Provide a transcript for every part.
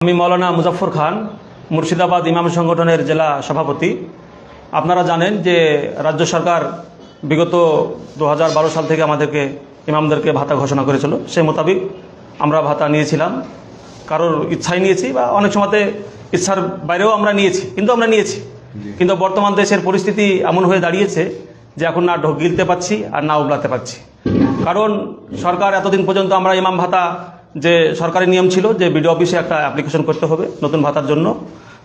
আমি মৌলানা মুজাফফর খান, মুর্শিদাবাদ ইমাম সংগঠনের জেলা সভাপতি। আপনারা জানেন যে রাজ্য সরকার বিগত 2012 সাল থেকে আমাদেরকে ইমামদেরকে ভাতা ঘোষণা করেছিল। সেই মোতাবেক আমরা ভাতা নিয়েছিলাম, কারোর ইচ্ছায় নিয়েছি বা অনেক সময়তে ইচ্ছার বাইরেও আমরা নিয়েছি, কিন্তু আমরা নিয়েছি। কিন্তু বর্তমান দেশের পরিস্থিতি এমন হয়ে দাঁড়িয়েছে যে এখন না ঢোক গিলতে পারছি আর না উগলাতে পারছি। কারণ সরকার এতদিন পর্যন্ত আমরা ইমাম ভাতা, যে সরকারি নিয়ম ছিল যে বিডিও অফিসে একটা অ্যাপ্লিকেশন করতে হবে নতুন ভাতার জন্য,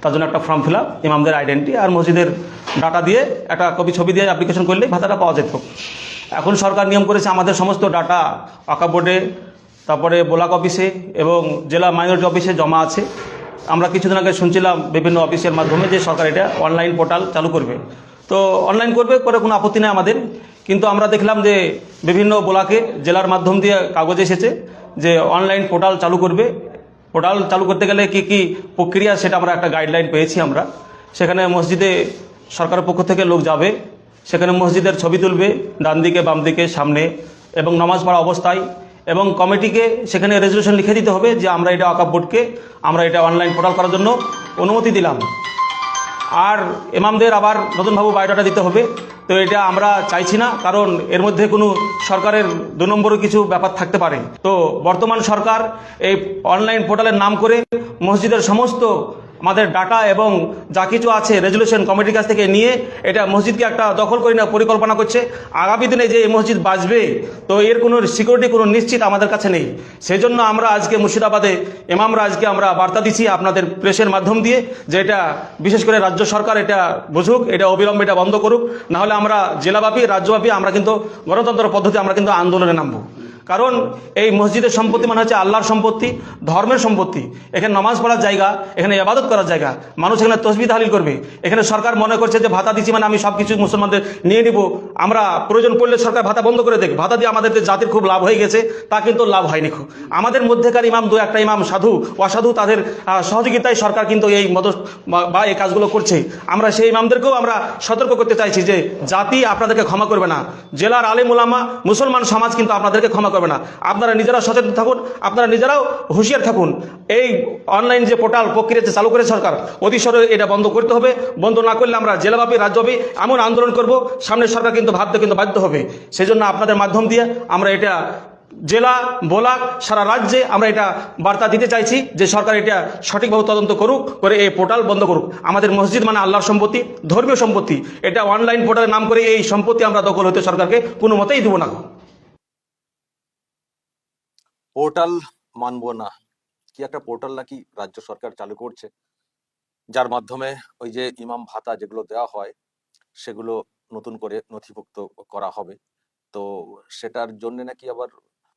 তার জন্য একটা ফর্ম ফিল আপ, ইমামদের আইডেন্টি আর মসজিদের ডাটা দিয়ে একটা কপি ছবি দিয়ে অ্যাপ্লিকেশন করলেই ভাতাটা পাওয়া যেত। এখন সরকার নিয়ম করেছে আমাদের সমস্ত ডাটা ওয়াকফ বোর্ডে, তারপরে ব্লক অফিসে এবং জেলা মাইনরিটি অফিসে জমা আছে। আমরা কিছুদিন আগে শুনছিলাম বিভিন্ন অফিসের মাধ্যমে যে সরকার এটা অনলাইন পোর্টাল চালু করবে। তো অনলাইন করবে, করে কোনো আপত্তি নেই আমাদের, কিন্তু আমরা দেখলাম যে বিভিন্ন ব্লকে জেলার মাধ্যম দিয়ে কাগজ এসেছে যে অনলাইন পোর্টাল চালু করবে। পোর্টাল চালু করতে গেলে কি কি প্রক্রিয়া, সেটা আমরা একটা গাইডলাইন পেয়েছি আমরা। সেখানে মসজিদে সরকারের পক্ষ থেকে লোক যাবে, সেখানে মসজিদের ছবি তুলবে ডান দিকে বাম দিকে সামনে, এবং নামাজ পড়া অবস্থায়, এবং কমিটিকে সেখানে রেজলিউশন লিখে দিতে হবে যে আমরা এটা ওয়াকফ বোর্ডকে আমরা এটা অনলাইন পোর্টাল করার জন্য অনুমতি দিলাম। আর ইমামদের আবার নতুনভাবে বায়োডাটা দিতে হবে। তো এটা আমরা চাইছি না, কারণ এর মধ্যে কোনো সরকারের 2 নম্বরও কিছু ব্যাপার থাকতে পারে। তো বর্তমান সরকার এই অনলাইন পোর্টালের নাম করে মসজিদের সমস্ত আমাদের ডাটা এবং যা কিছু আছে রেজলিউশন কমিটির কাছ থেকে নিয়ে এটা মসজিদকে একটা দখল করে নেওয়ার পরিকল্পনা করছে। আগামী দিনে যে এই মসজিদ বাঁচবে, তো এর কোনো সিকিউরিটি কোনো নিশ্চিত আমাদের কাছে নেই। সেই জন্য আমরা আজকে মুর্শিদাবাদে ইমামরা আজকে আমরা বার্তা দিচ্ছি আপনাদের প্রেসের মাধ্যম দিয়ে যে এটা বিশেষ করে রাজ্য সরকার এটা বুঝুক, এটা অবিলম্বে এটা বন্ধ করুক। নাহলে আমরা জেলাব্যাপী রাজ্যব্যাপী আমরা কিন্তু গণতন্ত্র পদ্ধতি আমরা কিন্তু আন্দোলনে নামবো। কারণ এই মসজিদের সম্পত্তি মানে হচ্ছে আল্লাহর সম্পত্তি, ধর্মের সম্পত্তি। এখানে নামাজ পড়ার জায়গা, এখানে ইবাদত করার জায়গা, মানুষ এখানে তসবিহ তাহলিল করবে। এখানে সরকার মনে করছে যে ভাতা দিচ্ছি মানে আমি সব কিছু মুসলমানদের নিয়ে নিব, আমরা প্রয়োজন পড়লে সরকার ভাতা বন্ধ করে দেখ। ভাতা দিয়ে আমাদের যে জাতির খুব লাভ হয়ে গেছে, তা কিন্তু লাভ হয়নি। আমাদের মধ্যেকার ইমাম 2-1টা ইমাম সাধু অসাধু, তাদের সহযোগিতায় সরকার কিন্তু এই মত বা এই কাজগুলো করছে। আমরা সেই ইমামদেরকেও আমরা সতর্ক করতে চাইছি যে জাতি আপনাদেরকে ক্ষমা করবে না, জেলার আলেম ওলামা মুসলমান সমাজ কিন্তু আপনাদেরকে ক্ষমা করবে না। আপনারা নিজেরা সচেতন থাকুন, আপনারা নিজেরাও হুঁশিয়ার থাকুন। এই অনলাইন যে পোর্টাল প্রক্রিয়া যে চালু করে সরকার, অতিসরে এটা বন্ধ করতে হবে। বন্ধ না করলে আমরা জেলাব্যাপী রাজ্যব্যাপী এমন আন্দোলন করব, সামনে সরকার কিন্তু ভাবতে কিন্তু বাধ্য হবে। সেই জন্য আপনাদের মাধ্যম দিয়ে আমরা এটা জেলা ব্লক সারা রাজ্যে আমরা এটা বার্তা দিতে চাইছি যে সরকার এটা সঠিকভাবে তদন্ত করুক, করে এই পোর্টাল বন্ধ করুক। আমাদের মসজিদ মানে আল্লাহর সম্পত্তি, ধর্মীয় সম্পত্তি। এটা অনলাইন পোর্টালের নাম করে এই সম্পত্তি আমরা দখল হতে সরকারকে কোনো মতেই দেব না। পোর্টাল মানবো না, কি একটা পোর্টাল নাকি রাজ্য সরকার চালু করছে, যার মাধ্যমে ওই যে ইমাম ভাতা যেগুলো দেওয়া হয় সেগুলো নতুন করে নথিভুক্ত করা হবে। তো সেটার জন্য নাকি আবার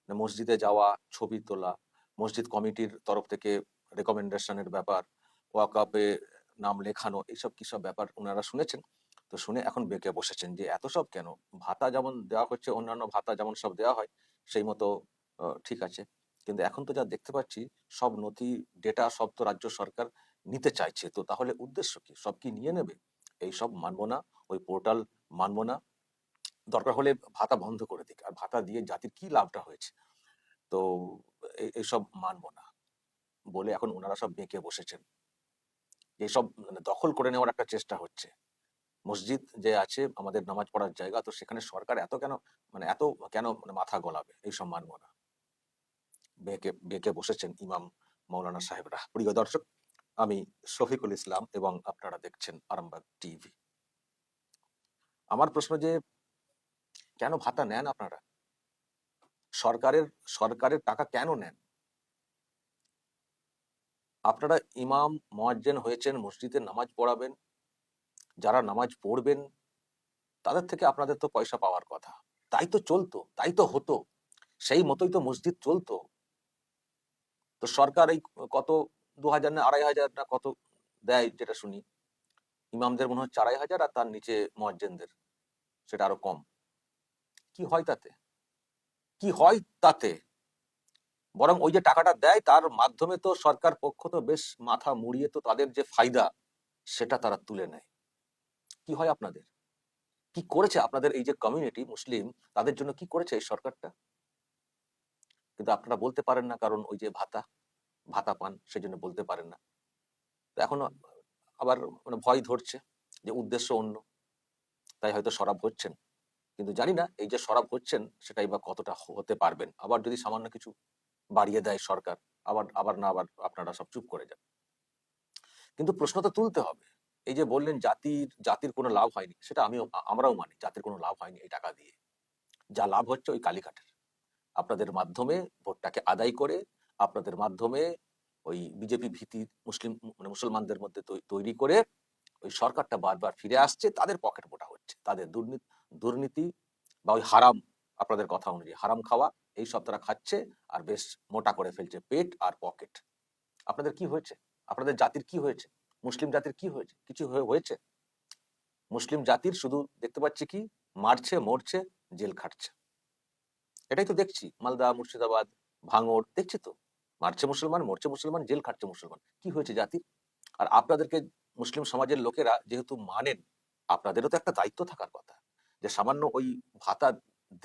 মসজিদে যাওয়া, ছবি তোলা, মসজিদ কমিটির তরফ থেকে রেকমেন্ডেশনের ব্যাপার, ওয়াকফে নাম লেখানো, এইসব কি সব ব্যাপার ওনারা শুনেছেন। তো শুনে এখন বেঁকে বসেছেন যে এত সব কেন। ভাতা যেমন দেওয়া হচ্ছে, অন্যান্য ভাতা যেমন সব দেওয়া হয় সেই মতো ঠিক আছে, কিন্তু এখন তো যা দেখতে পাচ্ছি সব নথি ডেটা সব তো রাজ্য সরকার নিতে চাইছে। তো তাহলে উদ্দেশ্য কি? সব কি নিয়ে নেবে? এই সব মানবো না, ওই পোর্টাল মানবো না। দরকার হলে ভাতা বন্ধ করে দিক, আর ভাতা দিয়ে জাতির কি লাভটা হয়েছে। তো এইসব মানবো না বলে এখন ওনারা সব বেঁকে বসেছেন। এইসব দখল করে নেওয়ার একটা চেষ্টা হচ্ছে। মসজিদ যে আছে আমাদের নামাজ পড়ার জায়গা, তো সেখানে সরকার এত কেন এত কেন মাথা গলাবে? এইসব মানবো না। বেঁকে বেঁকে বসেছেন ইমাম মৌলানা সাহেবরা। প্রিয় দর্শক, আমি শফিকুল ইসলাম এবং আপনারা দেখছেন আরামবাগ টিভি। আমার প্রশ্ন যে কেন ভাতা নেন আপনারা? সরকারের সরকারের টাকা কেন নেন? আপনারা ইমাম মুয়াজ্জিন হয়েছেন, মসজিদে নামাজ পড়াবেন, যারা নামাজ পড়বেন তাদের থেকে আপনাদের তো পয়সা পাওয়ার কথা। তাই তো চলতো, তাই তো হতো, সেই মতোই তো মসজিদ চলতো। তো সরকার এই কত 2000 না 2500 না কত দেয় যেটা শুনি, ইমামদের মনে হয় 4500, আর তার নিচে মুয়াজ্জিনদের সেটা আরো কম। কি হয় তাতে? কি হয় তাতে? বরং ওই যে টাকাটা দেয় তার মাধ্যমে তো সরকার পক্ষ তো বেশ মাথা মুড়িয়ে তো তাদের যে ফায়দা সেটা তারা তুলে নেয়। কি হয় আপনাদের? কি করেছে আপনাদের এই যে কমিউনিটি মুসলিম, তাদের জন্য কি করেছে এই সরকারটা? কিন্তু আপনারা বলতে পারেন না, কারণ ওই যে ভাতা, ভাতা পান, সেই জন্য বলতে পারেন না। তো এখন আবার মানে ভয় ধরছে যে উদ্দেশ্য অন্য, তাই হয়তো সরব হচ্ছেন। কিন্তু জানি না এই যে সরব হচ্ছেন সেটাই বা কতটা হতে পারবেন। আবার যদি সামান্য কিছু বাড়িয়ে দেয় সরকার, আবার আবার না আবার আপনারা সব চুপ করে যান। কিন্তু প্রশ্ন তো তুলতে হবে। এই যে বললেন জাতির কোনো লাভ হয়নি, সেটা আমরাও মানি, জাতির কোনো লাভ হয়নি এই টাকা দিয়ে। যা লাভ হচ্ছে ওই কালীঘাটের। আপনাদের মাধ্যমে ভোটটাকে আদায় করে, আপনাদের মাধ্যমে ওই বিজেপি ভীতি মানে মুসলমানদের মধ্যে তৈরি করে ওই সরকারটা বারবার ফিরে আসছে, তাদের পকেট মোটা হচ্ছে, তাদের দুর্নীতি বা ওই হারাম, আপনাদের কথা অনুযায়ী হারাম খাওয়া, এই সব তারা খাচ্ছে আর বেশ মোটা করে ফেলছে পেট আর পকেট। আপনাদের কি হয়েছে? আপনাদের জাতির কি হয়েছে? মুসলিম জাতির কি হয়েছে? কিছু হয়েছে? মুসলিম জাতির শুধু দেখতে পাচ্ছি কি, মারছে, মরছে, জেল খাটছে। এটাই তো দেখছি, মালদা, মুর্শিদাবাদ, ভাঙড়, দেখছি তো, মারছে মুসলমান, মরছে মুসলমান, জেল খাটছে মুসলমান। কি হয়েছে জাতির? আর আপনাদেরকে মুসলিম সমাজের লোকেরা যেহেতু মানেন, আপনাদেরও তো একটা দায়িত্ব থাকার কথা, যে সামান্য ওই ভাতা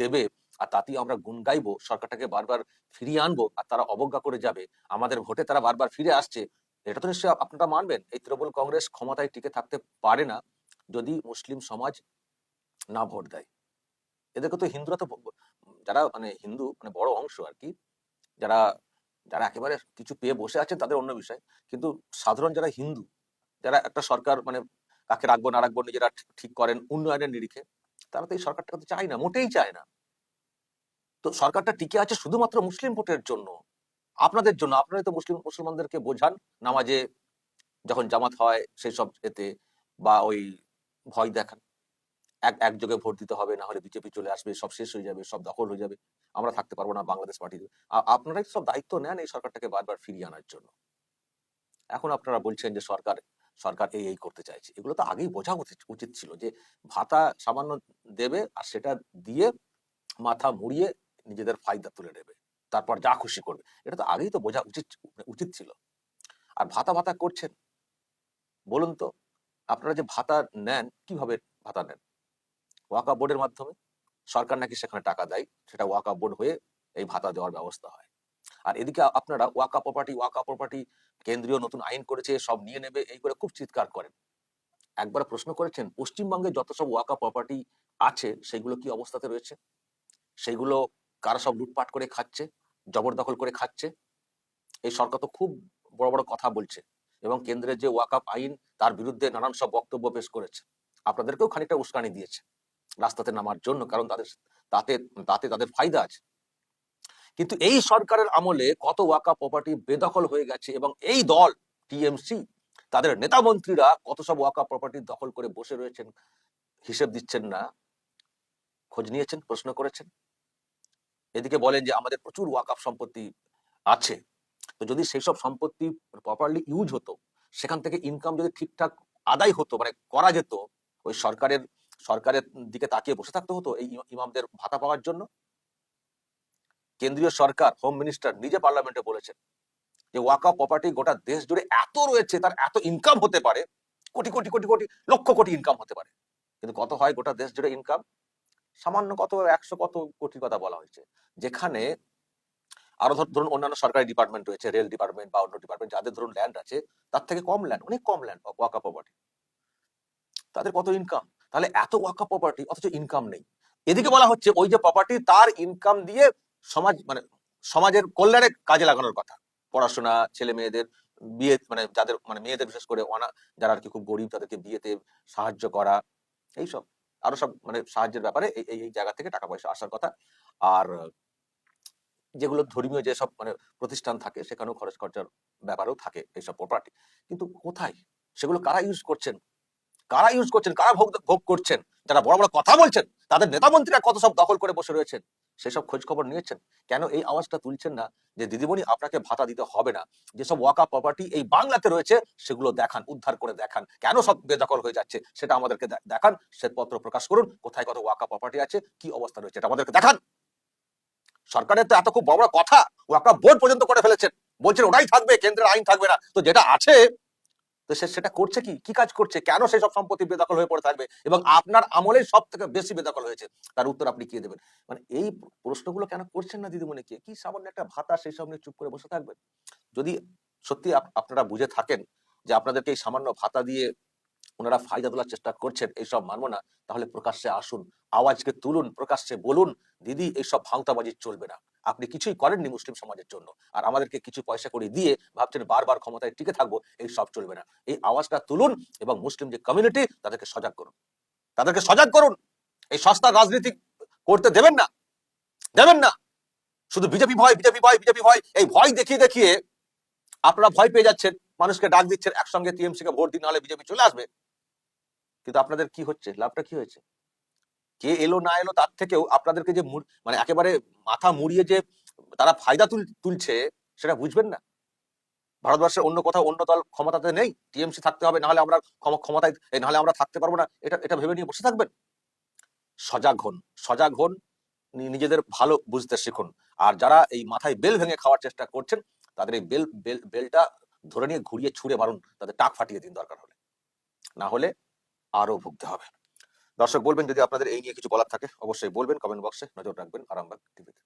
দেবে আর তাতেই আমরা গুণ গাইবো, সরকারটাকে বারবার ফিরিয়ে আনবো, আর তারা অবজ্ঞা করে যাবে, আমাদের ভোটে তারা বারবার ফিরে আসছে। এটা তো নিশ্চয়ই আপনারা মানবেন। এই তৃণমূল কংগ্রেস ক্ষমতায় টিকে থাকতে পারে না যদি মুসলিম সমাজ না ভোট দেয়। এদেরকে তো হিন্দুরা তো যারা মানে হিন্দু মানে বড় অংশ আর কি, যারা যারা একেবারে কিছু পেয়ে বসে আছেন তাদের অন্য বিষয়, কিন্তু সাধারণ যারা হিন্দু, যারা একটা সরকার মানে কাকে রাখবো না রাখবো নিজেরা ঠিক করেন উন্নয়নের নিরিখে, তারা তো এই সরকারটাকে তো চায় না, মোটেই চায় না। তো সরকারটা টিকে আছে শুধুমাত্র মুসলিম ভোটের জন্য, আপনাদের জন্য। আপনারাই তো মুসলমানদেরকে বোঝান নামাজে, যখন জামাত হয় সেই সব এতে, বা ওই ভয় দেখান একযোগে ভোট দিতে হবে, না হলে বিজেপি চলে আসবে, সব শেষ হয়ে যাবে, সব দখল হয়ে যাবে, আমরা থাকতে পারবো না বাংলাদেশ পার্টিতে। আপনারাই সব দায়িত্ব নেন এই সরকারটাকে বারবার ফিরিয়ে আনার জন্য। এখন আপনারা বলছেন যে সরকার সরকার এই করতে চাইছে। এগুলো তো আগেই বোঝা উচিত ছিল যে ভাতা সামান্য দেবে আর সেটা দিয়ে মাথা মুড়িয়ে নিজেদের ফায়দা তুলে নেবে, তারপর যা খুশি করবে। এটা তো আগেই তো বোঝা উচিত ছিল। আর ভাতা ভাতা করছেন, বলুন তো, আপনারা যে ভাতা নেন কিভাবে ভাতা নেন? ওয়াকফ বোর্ডের মাধ্যমে। সরকার নাকি সেখানে টাকা দেয়, সেটা ওয়াকফ বোর্ড হয়ে এই ভাতা দেওয়ার ব্যবস্থা হয়। আর এদিকে আপনারা ওয়াকফ প্রপার্টি কেন্দ্রীয় নতুন আইন করেছে, সব নিয়ে নেবে, এই করে খুব চিৎকার করেন। একবার প্রশ্ন করেছেন পশ্চিমবঙ্গে যত সব ওয়াকফ প্রপার্টি আছে সেগুলো কি অবস্থাতে রয়েছে? সেগুলো কারা সব লুটপাট করে খাচ্ছে, জবরদখল করে খাচ্ছে? এই সরকার তো খুব বড় বড় কথা বলছে, এবং কেন্দ্রের যে ওয়াকফ আইন তার বিরুদ্ধে নানান সব বক্তব্য পেশ করেছে। আপনাদেরকেও খানিকটা উস্কানি দিয়েছে রাস্তাতে নামার জন্য, কারণ তাতে তাতে তাদের ফায়দা আছে। কিন্তু এই সরকারের আমলে কত ওয়াকফ প্রপার্টি বেদখল হয়ে গেছে, এবং এই দল টিএমসি তাদের নেতা মন্ত্রীরা কত সব ওয়াকফ প্রপার্টি দখল করে বসে রয়েছেন, হিসেব দিচ্ছেন না? খোঁজ নিয়েছেন? প্রশ্ন করেছেন? এদিকে বলেন যে আমাদের প্রচুর ওয়াকফ সম্পত্তি আছে। তো যদি সেই সব সম্পত্তি প্রপারলি ইউজ হতো, সেখান থেকে ইনকাম যদি ঠিকঠাক আদায় হতো, মানে করা যেত, ওই সরকারের দিকে তাকিয়ে বসে থাকতে হতো এই ইমামদের ভাতা পাওয়ার জন্য? কেন্দ্রীয় সরকার, হোম মিনিস্টার নিজে পার্লামেন্টে বলেছেন যে ওয়াকফ প্রপার্টি গোটা দেশ জুড়ে এত রয়েছে, তার এত ইনকাম হতে পারে, কোটি কোটি কোটি কোটি লক্ষ কোটি ইনকাম হতে পারে। কিন্তু কত হয় গোটা দেশ জুড়ে ইনকাম? সামান্য কত 100 কত কোটির কথা বলা হয়েছে। যেখানে আরো ধরুন অন্যান্য সরকারি ডিপার্টমেন্ট রয়েছে, রেল ডিপার্টমেন্ট বা অন্য ডিপার্টমেন্ট, যাদের ধরুন ল্যান্ড আছে, তার থেকে কম ল্যান্ড, অনেক কম ল্যান্ড ওয়াকফ প্রপার্টি, তাদের কত ইনকাম? তাহলে এত ওয়াকফ প্রপার্টি অথচ ইনকাম নেই। এদিকে বলা হচ্ছে ওই যে প্রপার্টি তার ইনকাম দিয়ে সমাজের কল্যাণে কাজে লাগানোর কথা, পড়াশোনা, ছেলে মেয়েদের বিয়ে, মানে যাদের মানে মেয়েদের বিশেষ করে যারা আর কি খুব গরিব তাদেরকে বিয়েতে সাহায্য করা, এইসব আরো সব মানে সাহায্যের ব্যাপারে এই এই জায়গা থেকে টাকা পয়সা আসার কথা। আর যেগুলো ধর্মীয় যেসব মানে প্রতিষ্ঠান থাকে সেখানেও খরচ খরচার ব্যাপারেও থাকে এইসব প্রপার্টি। কিন্তু কোথায় সেগুলো কারা ইউজ করছেন? কারা ভোগ করছেন? যারা বড় বড় কথা বলছেন, তাদের নেতা মন্ত্রীরা কত সব দখল করে বসে রয়েছেন, সেসব খোঁজ খবর নিয়েছেন? কেন এই আওয়াজটা তুলছেন না যে দিদিমণি আপনাকে ভাতা দিতে হবে না, যেসব ওয়াকফ প্রপার্টি এই বাংলাতে রয়েছে সেগুলো দেখান, উদ্ধার করে দেখান, কেন সব বেদখল হয়ে যাচ্ছে সেটা আমাদেরকে দেখান, শ্বেতপত্র প্রকাশ করুন, কোথায় কত ওয়াকফ প্রপার্টি আছে, কি অবস্থা রয়েছে, এটা আমাদেরকে দেখান। সরকারের তো এত খুব বড় বড় কথা, ওয়াকফ বোর্ড পর্যন্ত করে ফেলেছেন, বলছেন ওটাই থাকবে, কেন্দ্রের আইন থাকবে না। তো যেটা আছে তো সে সেটা করছে কি, কি কাজ করছে, কেন সেই সব সম্পত্তি বেদখল হয়ে পড়ে থাকবে এবং আপনার আমলেই সব থেকে বেশি বেদখল হয়েছে, তার উত্তর আপনি কি দেবেন? মানে এই প্রশ্নগুলো কেন করছেন না দিদিমণিকে? কি সামান্য একটা ভাতা, সেই সব নিয়ে চুপ করে বসে থাকবেন? যদি সত্যি আপনারা বুঝে থাকেন যে আপনাদেরকে এই সামান্য ভাতা দিয়ে ওনারা ফায়দা তোলার চেষ্টা করছেন, এইসব মানবো না, তাহলে প্রকাশ্যে আসুন, আওয়াজকে তুলুন, প্রকাশ্যে বলুন, দিদি এইসব ভাঙতাবাজি চলবে না। আপনি কিছুই করেননি মুসলিম সমাজের জন্য, আর আমাদেরকে কিছু পয়সা করে দিয়ে ভাবছেন বারবার ক্ষমতায় টিকে থাকবো, এই সব চলবে না। এই আওয়াজটা তুলুন এবং মুসলিম যে কমিউনিটি তাদেরকে সজাগ করুন, তাদেরকে সজাগ করুন। এই সস্তার রাজনীতি করতে দেবেন না, দেবেন না। শুধু বিজেপি ভয়, বিজেপি ভয়, বিজেপি ভয়, এই ভয় দেখিয়ে দেখিয়ে আপনারা ভয় পেয়ে যাচ্ছেন, মানুষকে ডাক দিচ্ছেন একসঙ্গে টিএমসি কে ভোট দিন, নাহলে বিজেপি চলে আসবে। কিন্তু আপনাদের কি হচ্ছে, লাভটা কি হয়েছে? কে এলো না এলো তার থেকেও আপনাদেরকে যে মানে একেবারে মাথা মুড়িয়ে যে তারা ফায়দা তুলছে, সেটা বুঝবেন না? ভারতবর্ষের অন্য কোথাও অন্য দল ক্ষমতাতে নেই, টিএমসি থাকতে হবে, নাহলে আমরা ক্ষমতায়, নাহলে আমরা থাকতে পারবো না, এটা এটা ভেবে নিয়ে বসে থাকবেন? সজাগ হন, সজাগ হন, নিজেদের ভালো বুঝতে শিখুন। আর যারা এই মাথায় বেল ভেঙে খাওয়ার চেষ্টা করছেন, তাদের এই বেলটা ধরে নিয়ে ঘুরিয়ে ছুঁড়ে মারুন, তাদের টাক ফাটিয়ে দিন দরকার হলে, না হলে আরো ভুগতে হবে। দর্শক বলবেন যদি আপনাদের এই নিয়ে কিছু বলার থাকে, অবশ্যই বলবেন কমেন্ট বক্সে। নজর রাখবেন আরামবাগ টিভিতে।